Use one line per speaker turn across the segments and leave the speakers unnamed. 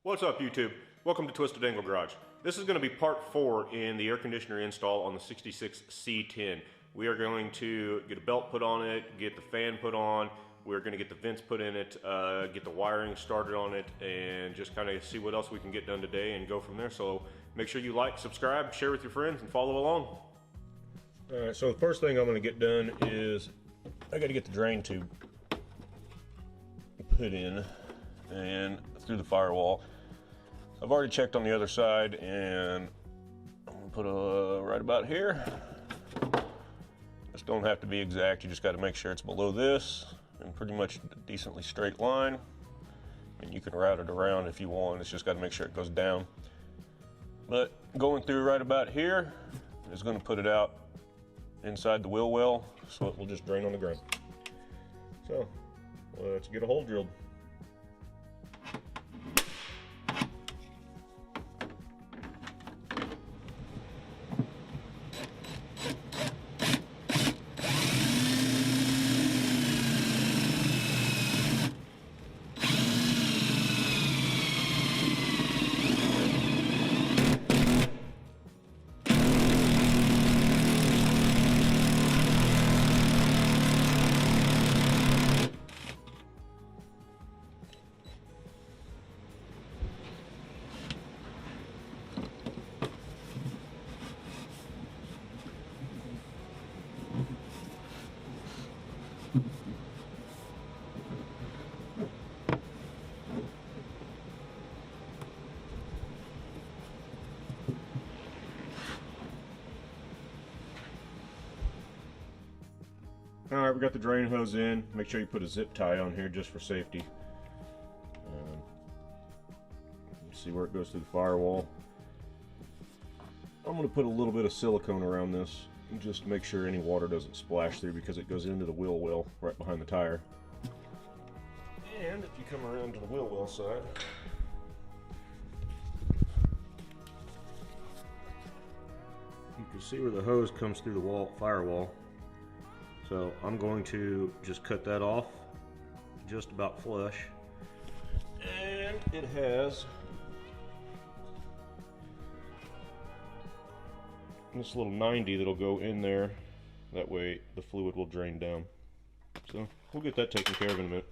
What's up, YouTube? Welcome to Twisted Angle Garage. This is going to be part 4 in the air conditioner install on the 66 C10. We are going to get a belt put on it, get the fan put on, we're going to get the vents put in it, get the wiring started on it, and just kind of see what else we can get done today and go from there. So make sure you like, subscribe, share with your friends, and follow along. Alright, so the first thing I'm going to get done is I got to get the drain tube put in and through the firewall. I've already checked on the other side, and I'm gonna put a right about here. Just don't have to be exact, you just got to make sure it's below this and pretty much a decently straight line. And you can route it around if you want, it's just got to make sure it goes down. But going through right about here is going to put it out inside the wheel well, so it will just drain on the ground. So let's get a hole drilled. Alright, we got the drain hose in. Make sure you put a zip tie on here just for safety. See where it goes through the firewall. I'm going to put a little bit of silicone around this just to make sure any water doesn't splash through, because it goes into the wheel well right behind the tire. And if you come around to the wheel well side, you can see where the hose comes through the firewall. So I'm going to just cut that off just about flush, and it has this little 90 that'll go in there, that way the fluid will drain down. So we'll get that taken care of in a minute.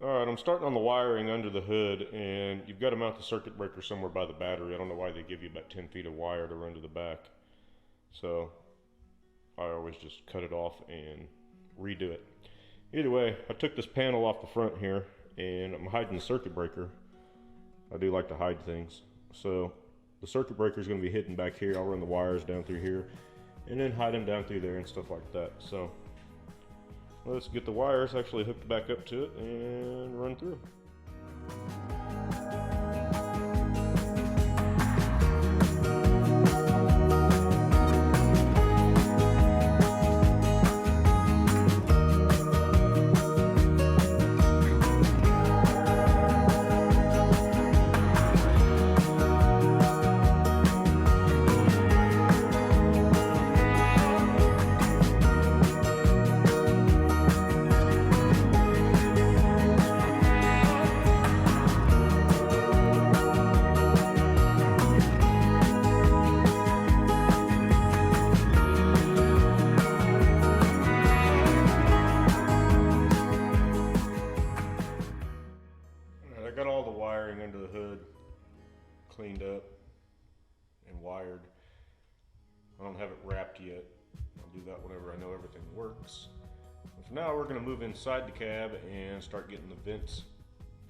Alright, I'm starting on the wiring under the hood, and you've got to mount the circuit breaker somewhere by the battery. I don't know why they give you about 10 feet of wire to run to the back. So I always just cut it off and redo it. Either way, I took this panel off the front here, and I'm hiding the circuit breaker. I do like to hide things. So the circuit breaker is going to be hidden back here. I'll run the wires down through here and then hide them down through there and stuff like that. So let's get the wires actually hooked back up to it and run through. I got all the wiring under the hood cleaned up and wired. I don't have it wrapped yet. I'll do that whenever I know everything works. But for now, we're going to move inside the cab and start getting the vents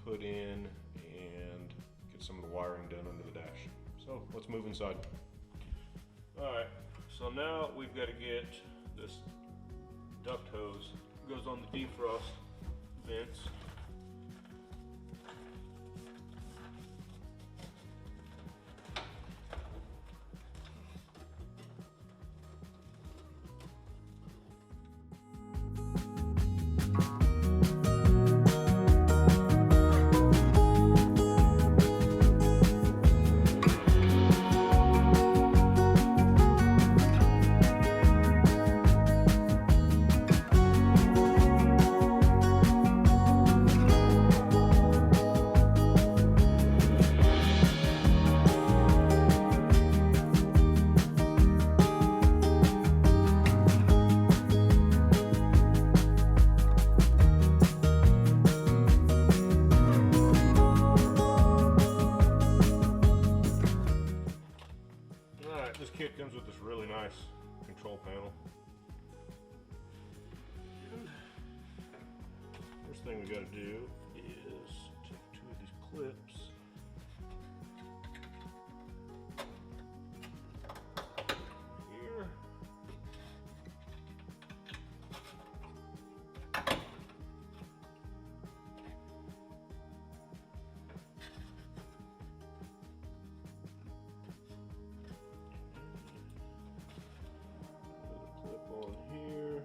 put in and get some of the wiring done under the dash. So let's move inside. Alright, so now we've got to get this duct hose. It goes on the defrost vents. kit comes with this really nice control panel. And first thing we got to do is take two of these clips. Here. Clip on here.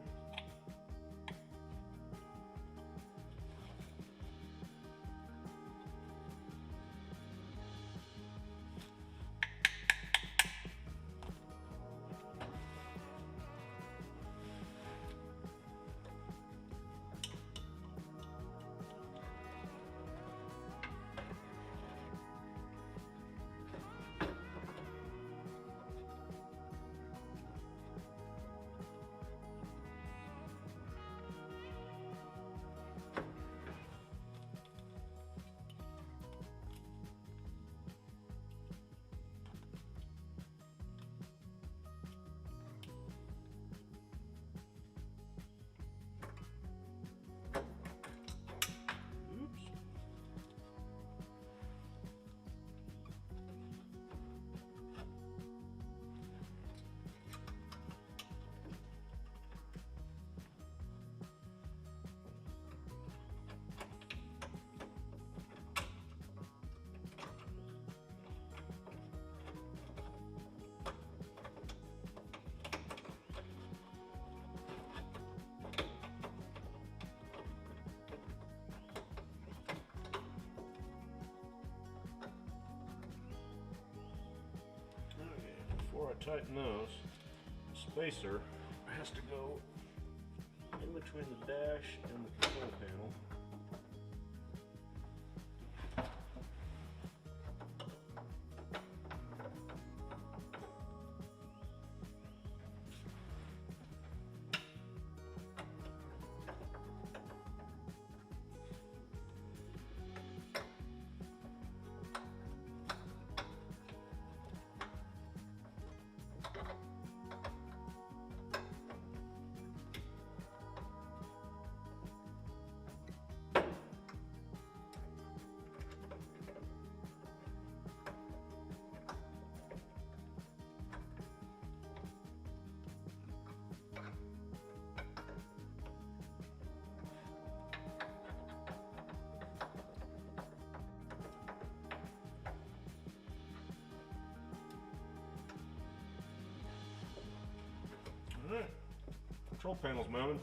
Before I tighten those, the spacer has to go in between the dash and the control panel. Alright, control panel's mounted.